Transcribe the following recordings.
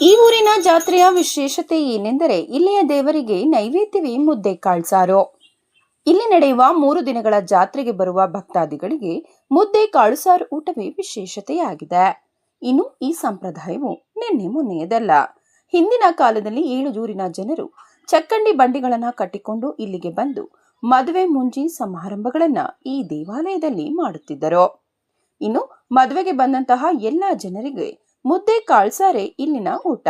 ಈ ಊರಿನ ಜಾತ್ರೆಯ ವಿಶೇಷತೆ ಏನೆಂದರೆ ಇಲ್ಲಿಯ ದೇವರಿಗೆ ನೈವೇದ್ಯವೇ ಮುದ್ದೆ ಕಾಳುಸಾರು. ಇಲ್ಲಿ ನಡೆಯುವ 3 ದಿನಗಳ ಜಾತ್ರೆಗೆ ಬರುವ ಭಕ್ತಾದಿಗಳಿಗೆ ಮುದ್ದೆ ಕಾಳುಸಾರು ಊಟವೇ ವಿಶೇಷತೆಯಾಗಿದೆ. ಇನ್ನು ಈ ಸಂಪ್ರದಾಯವು ನಿನ್ನೆ ಮೊನ್ನೆಯದಲ್ಲ. ಹಿಂದಿನ ಕಾಲದಲ್ಲಿ 7 ಊರಿನ ಜನರು ಚಕ್ಕಂಡಿ ಬಂಡಿಗಳನ್ನ ಕಟ್ಟಿಕೊಂಡು ಇಲ್ಲಿಗೆ ಬಂದು ಮದುವೆ ಮುಂಜಿ ಸಮಾರಂಭಗಳನ್ನ ಈ ದೇವಾಲಯದಲ್ಲಿ ಮಾಡುತ್ತಿದ್ದರು. ಇನ್ನು ಮದುವೆಗೆ ಬಂದಂತಹ ಎಲ್ಲ ಜನರಿಗೆ ಮುದ್ದೆ ಕಾಳುಸಾರೆ ಇಲ್ಲಿನ ಊಟ.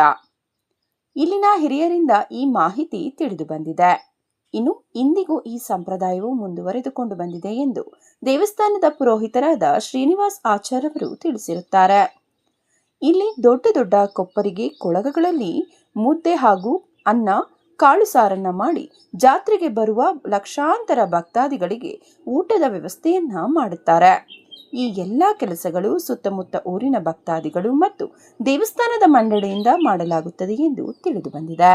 ಇಲ್ಲಿನ ಹಿರಿಯರಿಂದ ಈ ಮಾಹಿತಿ ತಿಳಿದು ಬಂದಿದೆ. ಇನ್ನು ಇಂದಿಗೂ ಈ ಸಂಪ್ರದಾಯವು ಮುಂದುವರೆದುಕೊಂಡು ಬಂದಿದೆ ಎಂದು ದೇವಸ್ಥಾನದ ಪುರೋಹಿತರಾದ ಶ್ರೀನಿವಾಸ್ ಆಚಾರ್ಯ ಅವರು ತಿಳಿಸಿರುತ್ತಾರೆ. ಇಲ್ಲಿ ದೊಡ್ಡ ದೊಡ್ಡ ಕೊಪ್ಪರಿಗೆ ಕೊಳಗಗಳಲ್ಲಿ ಮುದ್ದೆ ಹಾಗೂ ಅನ್ನ ಕಾಳು ಸಾರನ್ನ ಮಾಡಿ ಜಾತ್ರೆಗೆ ಬರುವ ಲಕ್ಷಾಂತರ ಭಕ್ತಾದಿಗಳಿಗೆ ಊಟದ ವ್ಯವಸ್ಥೆಯನ್ನ ಮಾಡುತ್ತಾರೆ. ಈ ಎಲ್ಲಾ ಕೆಲಸಗಳು ಸುತ್ತಮುತ್ತ ಊರಿನ ಭಕ್ತಾದಿಗಳು ಮತ್ತು ದೇವಸ್ಥಾನದ ಮಂಡಳಿಯಿಂದ ಮಾಡಲಾಗುತ್ತದೆ ಎಂದು ತಿಳಿದು ಬಂದಿದೆ.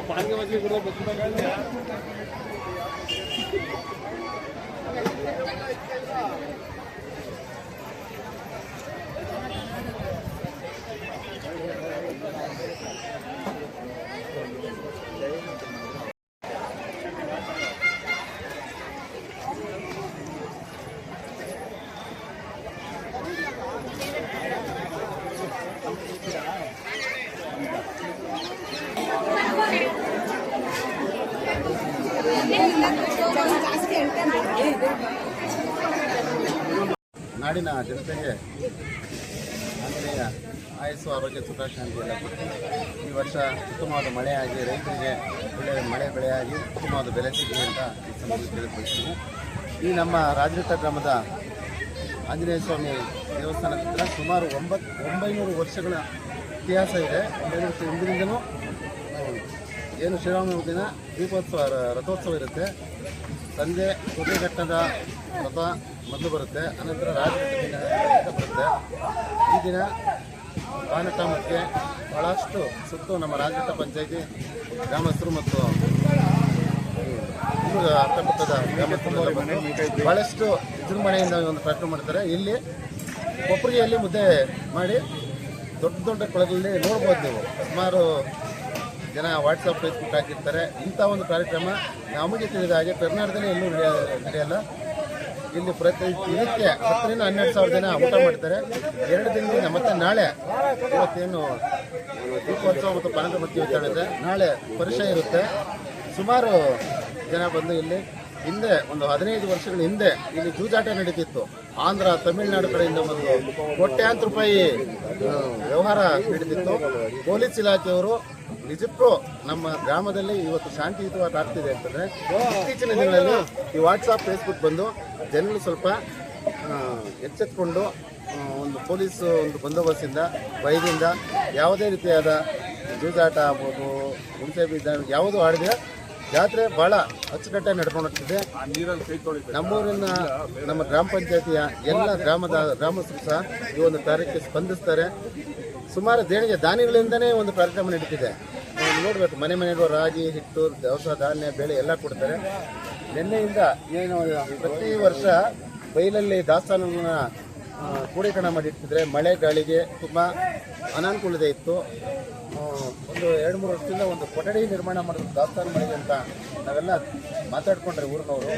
पानी के मछली गुरु बस में ನಾಡಿನ ಜನತೆಗೆ ಆಂಜನೇಯ ಆಯಸ್ಸು ಆರೋಗ್ಯ ಸುಖ ಶಾಂತಿ ಎಲ್ಲ ಕೊಟ್ಟು ಈ ವರ್ಷ ಉತ್ತಮವಾದ ಮಳೆಯಾಗಿ ರೈತರಿಗೆ ಒಳ್ಳೆಯ ಮಳೆ ಬೆಳೆಯಾಗಿ ಉತ್ತಮವಾದ ಬೆಲೆ ಸಿಗಲಿ ಅಂತ ಈ ಸಂದರ್ಭದಲ್ಲಿ ತಿಳಿದುಕೊಳ್ತೀನಿ. ಈ ನಮ್ಮ ರಾಜಘಟ್ಟ ಗ್ರಾಮದ ಆಂಜನೇಯ ಸ್ವಾಮಿ ದೇವಸ್ಥಾನದ ಹತ್ರ ಸುಮಾರು 900 ವರ್ಷಗಳ ಇತಿಹಾಸ ಇದೆ. ಹಿಂದಿನಿಂದಲೂ ಏನು ಶ್ರೀರಾಮ ದಿನ ದೀಪೋತ್ಸವ ರಥೋತ್ಸವ ಇರುತ್ತೆ. ಸಂಜೆ ಕುದುರೆಘಟ್ಟದ ರಥ ಮೊದಲು ಬರುತ್ತೆ, ಅನಂತರ ರಾಜಘಟ್ಟ ಬರುತ್ತೆ. ಈ ದಿನ ಬಾನಟ ಮತ್ತು ಭಾಳಷ್ಟು ಸುತ್ತು ನಮ್ಮ ರಾಜಘಟ್ಟ ಪಂಚಾಯಿತಿ ಗ್ರಾಮಸ್ಥರು ಮತ್ತು ಅಕ್ಕಪಕ್ಕದ ಗ್ರಾಮಸ್ಥರು ಭಾಳಷ್ಟು ವಿಜೃಂಭಣೆಯಿಂದ ಒಂದು ಕಾರ್ಯಕ್ರಮ ಮಾಡ್ತಾರೆ. ಇಲ್ಲಿ ಕೊಪ್ಪರಿಗೆಯಲ್ಲಿ ಮುದ್ದೆ ಮಾಡಿ ದೊಡ್ಡ ದೊಡ್ಡ ಕೊಳಗಳಲ್ಲಿ ನೋಡ್ಬೋದು ನೀವು. ಸುಮಾರು ಜನ ವಾಟ್ಸಪ್ ಫೇಸ್ಬುಕ್ ಹಾಕಿರ್ತಾರೆ. ಇಂಥ ಒಂದು ಕಾರ್ಯಕ್ರಮ ನಮಗೆ ತಿಳಿದ ಹಾಗೆ ಕರ್ನಾಟಕದಲ್ಲಿ ಎಲ್ಲೂ ನಡೆಯಲ್ಲ. ಇಲ್ಲಿ ಪ್ರತಿ ದಿನಕ್ಕೆ 10 ರಿಂದ 12 ಸಾವಿರ ಜನ ಊಟ ಮಾಡ್ತಾರೆ. 2 ದಿನದಿಂದ ಮತ್ತೆ ನಾಳೆ ಇವತ್ತೇನು ದೀಪೋತ್ಸವ ಮತ್ತು ಪಾನಕ ವಿತರಣೆ ಇದೆ, ನಾಳೆ ಪರಿಚಯ ಇರುತ್ತೆ. ಸುಮಾರು ಜನ ಬಂದು ಇಲ್ಲಿ ಹಿಂದೆ ಒಂದು 15 ವರ್ಷಗಳ ಹಿಂದೆ ಇಲ್ಲಿ ಜೂಜಾಟ ನಡೀತಿತ್ತು. ಆಂಧ್ರ ತಮಿಳುನಾಡು ಕಡೆಯಿಂದ ಒಂದು ಕೋಟ್ಯಾಂತರ ರೂಪಾಯಿ ವ್ಯವಹಾರ ನಡೀತಿತ್ತು. ಪೊಲೀಸ್ ಇಲಾಖೆಯವರು ನಿಜಕ್ಕೂ ನಮ್ಮ ಗ್ರಾಮದಲ್ಲಿ ಇವತ್ತು ಶಾಂತಿಯುತವಾಗಿ ಆಗ್ತಿದೆ ಅಂತಂದರೆ ಇತ್ತೀಚಿನ ದಿನಗಳಲ್ಲಿ ಈ ವಾಟ್ಸಪ್ ಫೇಸ್ಬುಕ್ ಬಂದು ಜನರು ಸ್ವಲ್ಪ ಎಚ್ಚೆತ್ತುಕೊಂಡು ಒಂದು ಪೊಲೀಸ್ ಒಂದು ಬಂದೋಬಸ್ತಿಂದ ಭಯದಿಂದ ಯಾವುದೇ ರೀತಿಯಾದ ಜೂಜಾಟ ಆಗ್ಬೋದು, ಹುಣಸೆ ಬೀಜ ಯಾವುದೂ ಆಡಿದೆ ಜಾತ್ರೆ ಭಾಳ ಅಚ್ಚುಕಟ್ಟಾಗಿ ನಡ್ಕೊಂಡು ಹೋಗ್ತಿದೆ. ನಮ್ಮೂರಿನ ನಮ್ಮ ಗ್ರಾಮ ಪಂಚಾಯತಿಯ ಎಲ್ಲ ಗ್ರಾಮಸ್ಥರು ಸಹ ಈ ಒಂದು ಕಾರ್ಯಕ್ಕೆ ಸ್ಪಂದಿಸ್ತಾರೆ. ಸುಮಾರು ದೇಣಿಗೆ ದಾನಿಗಳಿಂದನೇ ಒಂದು ಕಾರ್ಯಕ್ರಮ ನಡೀತಿದೆ. ನೀವು ನೋಡಬೇಕು, ಮನೆ ಮನೆಗೂ ರಾಗಿ, ಹಿಟ್ಟು, ದವಸ ಧಾನ್ಯ, ಬೇಳೆ ಎಲ್ಲ ಕೊಡ್ತಾರೆ. ನಿನ್ನೆಯಿಂದ ಏನು ಪ್ರತಿ ವರ್ಷ ಬೈಲಲ್ಲಿ ದಾಸ್ತಾನಗಳನ್ನ ಕ್ರೋಢೀಕರಣ ಮಾಡಿರ್ತಿದ್ರೆ ಮಳೆ ಗಾಳಿಗೆ ತುಂಬ ಅನಾನುಕೂಲತೆ ಇತ್ತು. ಒಂದು 2-3 ವರ್ಷದಿಂದ ಒಂದು ಕೊಠಡಿ ನಿರ್ಮಾಣ ಮಾಡೋದು ದಾಸ್ತಾನು ಮಾಡಿ ಅಂತ ನಾವೆಲ್ಲ ಮಾತಾಡ್ಕೊಂಡ್ರೆ ಊರಿನವರು.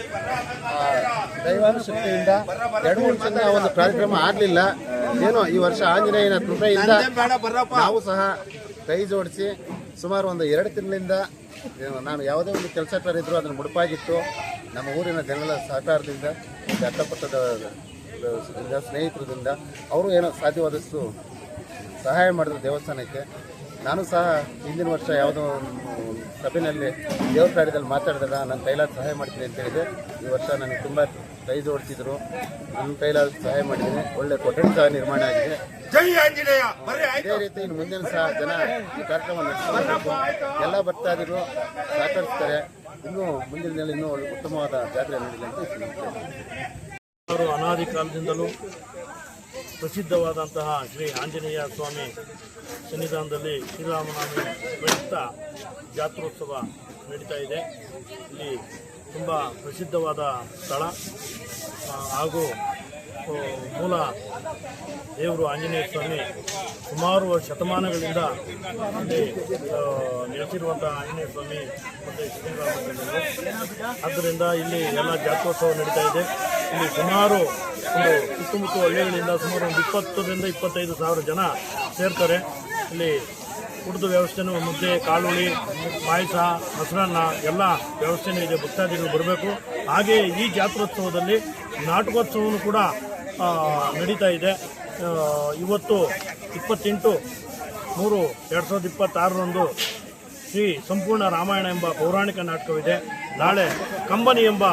ದೈವಾನುಶಕ್ತಿಯಿಂದ 2-3 ವರ್ಷದಿಂದ ಒಂದು ಕಾರ್ಯಕ್ರಮ ಆಗಲಿಲ್ಲ. ಏನೋ ಈ ವರ್ಷ ಆಂಜನೇಯನ ಕೃಪೆಯಿಂದ ನಾವು ಸಹ ಕೈ ಜೋಡಿಸಿ ಸುಮಾರು ಒಂದು 2 ತಿಂಗಳಿಂದ ನಾನು ಯಾವುದೇ ಒಂದು ಕೆಲಸ ಇದ್ದರೂ ಅದನ್ನು ಮುಡುಪಾಗಿತ್ತು. ನಮ್ಮ ಊರಿನ ಜನಗಳ ಸಹಕಾರದಿಂದ, ಅಕ್ಕಪಕ್ಕದ ಸ್ನೇಹಿತರಿಂದ ಅವರು ಏನೋ ಸಾಧ್ಯವಾದಷ್ಟು ಸಹಾಯ ಮಾಡಿದ್ರು ದೇವಸ್ಥಾನಕ್ಕೆ. ನಾನು ಸಹ ಹಿಂದಿನ ವರ್ಷ ಯಾವುದೋ ಸಭೆಯಲ್ಲಿ ದೇವ್ರ ಕಾರ್ಯದಲ್ಲಿ ಮಾತಾಡಿದಾಗ ನನ್ನ ಕೈಲಾದ ಸಹಾಯ ಮಾಡ್ತೀನಿ ಅಂತ ಹೇಳಿದೆ. ಈ ವರ್ಷ ನನಗೆ ತುಂಬ ಕೈ ಜೋಡಿಸಿದ್ರು, ನನ್ನ ಕೈಲಾದ ಸಹಾಯ ಮಾಡಿದ್ದೀನಿ. ಒಳ್ಳೆ ಕೊಠಡಿ ಸಹ ನಿರ್ಮಾಣ ಆಗಿದೆ. ಇದೇ ರೀತಿ ಇನ್ನು ಮುಂದಿನ ಸಹ ಜನ ಈ ಕಾರ್ಯಕ್ರಮ ನಡೆಸಬೇಕು. ಎಲ್ಲ ಬರ್ತಾ ಇದ್ರು, ಸಹಕರಿಸ್ತಾರೆ. ಇನ್ನೂ ಮುಂದಿನ ದಿನ ಇನ್ನೂ ಉತ್ತಮವಾದ ಜಾತ್ರೆ ನಡೆಯಲಿ ಅಂತ ಅವರು ಅನಾದಿ ಕಾಲದಿಂದಲೂ ಪ್ರಸಿದ್ಧವಾದಂತಹ ಶ್ರೀ ಆಂಜನೇಯ ಸ್ವಾಮಿ ಸನ್ನಿಧಾನದಲ್ಲಿ ಶ್ರೀರಾಮನವಮಿ ಪ್ರಯುಕ್ತ ಜಾತ್ರೋತ್ಸವ ನಡೀತಾ ಇದೆ. ಇಲ್ಲಿ ತುಂಬ ಪ್ರಸಿದ್ಧವಾದ ಸ್ಥಳ ಹಾಗೂ ಮೂಲ ದೇವರು ಆಂಜನೇಯ ಸ್ವಾಮಿ ಸುಮಾರು ಶತಮಾನಗಳಿಂದ ಇಲ್ಲಿ ನೆಲೆಸಿರುವಂಥ ಆಂಜನೇಯ ಸ್ವಾಮಿ ಮತ್ತು ಶ್ರೀರಾಮಚಂದ್ರರು. ಆದ್ದರಿಂದ ಇಲ್ಲಿ ಎಲ್ಲ ಜಾತ್ರೋತ್ಸವ ನಡೀತಾ ಇದೆ. ಇಲ್ಲಿ ಸುಮಾರು ಒಂದು ಸುತ್ತಮುತ್ತ ಹಳ್ಳಿಗಳಿಂದ ಸುಮಾರು ಒಂದು 20,000 ರಿಂದ 25,000 ಜನ ಸೇರ್ತಾರೆ. ಇಲ್ಲಿ ಊಟದ ವ್ಯವಸ್ಥೆನೂ, ಮುದ್ದೆ, ಕಾಳುಳಿ, ಪಾಯಸ, ಮೊಸರನ್ನ ಎಲ್ಲ ವ್ಯವಸ್ಥೆನೂ ಇದೆ. ಭಕ್ತಾದಿಗಳು ಬರಬೇಕು. ಹಾಗೆ ಈ ಜಾತ್ರೋತ್ಸವದಲ್ಲಿ ನಾಟಕೋತ್ಸವವೂ ಕೂಡ ನಡೀತಾ ಇದೆ. ಇವತ್ತು 28/3/2026 ಶ್ರೀ ಸಂಪೂರ್ಣ ರಾಮಾಯಣ ಎಂಬ ಪೌರಾಣಿಕ ನಾಟಕವಿದೆ. ನಾಳೆ ಕಂಬನಿ ಎಂಬ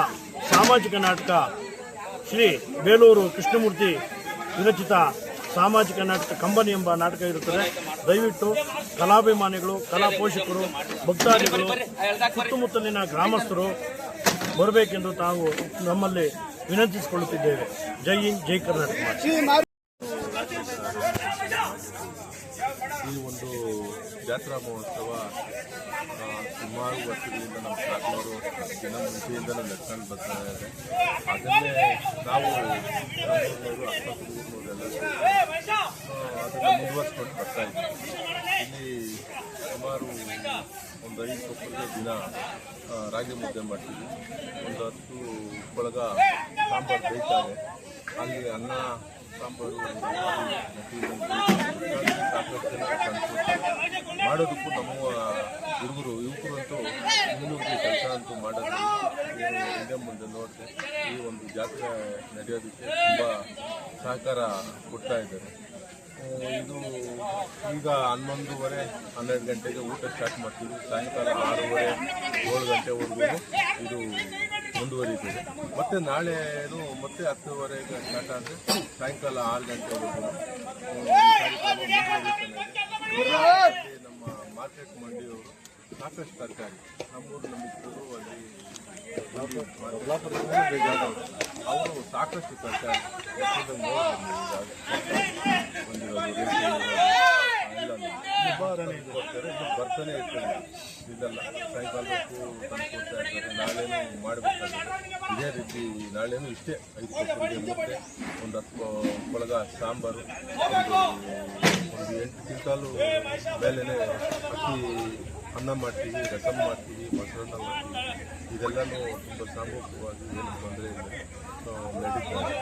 ಸಾಮಾಜಿಕ ನಾಟಕ, ಶ್ರೀ ಬೇಲೂರು ಕೃಷ್ಣಮೂರ್ತಿ ವಿರಚಿತ ಸಾಮಾಜಿಕ ನಾಟಕ ಕಂಬನಿ ಎಂಬ ನಾಟಕ ಇರುತ್ತದೆ. ದಯವಿಟ್ಟು ಕಲಾಭಿಮಾನಿಗಳು, ಕಲಾ ಪೋಷಕರು, ಭಕ್ತಾದಿಗಳು, ಸುತ್ತಮುತ್ತಲಿನ ಗ್ರಾಮಸ್ಥರು ಬರಬೇಕೆಂದು ತಾವು ನಮ್ಮಲ್ಲಿ ವಿನಂತಿಸಿಕೊಳ್ಳುತ್ತಿದ್ದೇವೆ. ಜೈ ಹಿಂದ್, ಜೈ ಕರ್ನಾಟಕ. ಈ ಒಂದು ಜಾತ್ರಾ ಮಹೋತ್ಸವ ಸುಮಾರು ವರ್ಷಗಳಿಂದ ನಮ್ಮ ತಾತನವರು ದಿನ ಮುಂಚೆಯಿಂದಲೂ ನಡ್ಕೊಂಡು ಬರ್ತಾ ಇದೆ. ಅದನ್ನೇ ನಾವು ಅದನ್ನು ಮುಂದುವರಿಸ್ಕೊಂಡು ಬರ್ತಾ ಇದ್ದೀವಿ. ಇಲ್ಲಿ ಸುಮಾರು ಒಂದು 5 ಕೊಪ್ಪಳಿಗೆ ದಿನ ರಾಗಿ ಮುದ್ದೆ ಮಾಡ್ತೀವಿ. ಒಂದು 10 ಕೊಳಗ ಸಾಂಬಾರು ಬೇಯ್ತಾರೆ. ಅಲ್ಲಿ ಅನ್ನ ಸಾಂಬಾರು ಸಾಕಷ್ಟು ಜನ ಮಾಡೋದಕ್ಕೂ ನಮ್ಮ ಹುಡುಗರು ಯುವಕರಂತೂ ಮುನ್ನುಗ್ಗಿ ಕೆಲಸ ಅಂತೂ ಮಾಡೋದು ಹಿಂದೆ ಮುಂದೆ ನೋಡಿದೆ. ಈ ಒಂದು ಜಾತ್ರೆ ನಡೆಯೋದಕ್ಕೆ ತುಂಬ ಸಹಕಾರ ಕೊಡ್ತಾ ಇದ್ದಾರೆ. ಇದು ಈಗ 11:30-12 ಗಂಟೆಗೆ ಊಟ ಸ್ಟಾರ್ಟ್ ಮಾಡ್ತೀವಿ. ಸಾಯಂಕಾಲ 6:30-7 ಗಂಟೆವರೆಗೂ ಇದು ಮುಂದುವರಿತದೆ. ಮತ್ತು ನಾಳೆನು ಮತ್ತೆ 10:30ಗೆ ಸ್ಟಾರ್ಟ್ ಆದರೆ ಸಾಯಂಕಾಲ 6 ಗಂಟೆವರೆಗೂ ಕಾರ್ಯಕ್ರಮ ಮುಂದುವರಿತಾನೆ. ನಮ್ಮ ಮಾರ್ಕೆಟ್ ಮಂಡಿಯವರು ಸಾಕಷ್ಟು ತರಕಾರಿ ನಮ್ಮೂರು ಮಿತ್ರರು ಅಲ್ಲಿ ಅವರು ಸಾಕಷ್ಟು ತರಕಾರಿ ಬರ್ತಾನೆ ಇರ್ತಾರೆ. ಇದೆಲ್ಲ ಸಾಯಂಕಾಲಕ್ಕೂ ತಂದು ಕೊಡ್ತಾ ಇರ್ತಾರೆ. ನಾಳೆನೂ ಮಾಡಬೇಕಾಗುತ್ತೆ. ಇದೇ ರೀತಿ ನಾಳೆನೂ ಇಷ್ಟೇ 5 ಕೊಪ್ಪರಿಗೆ ಮುದ್ದೆ, ಒಂದು 10 ಕೊಳಗ ಸಾಂಬಾರು, ಒಂದು 8 ಕ್ವಿಂಟಾಲು ಮೇಲೇ ಅಕ್ಕಿ ಅನ್ನ ಮಾಡ್ತೀವಿ, ರಸಮ್ ಮಾಡ್ತೀವಿ, ಮೊಸರನ್ನ ಮಾಡ್ತೀವಿ. ಇದೆಲ್ಲನೂ ತುಂಬ ಸಾಮೂಹಿಕವಾಗಿ ಏನು ತೊಂದರೆ ಇಲ್ಲ ನಡೀತಾರೆ.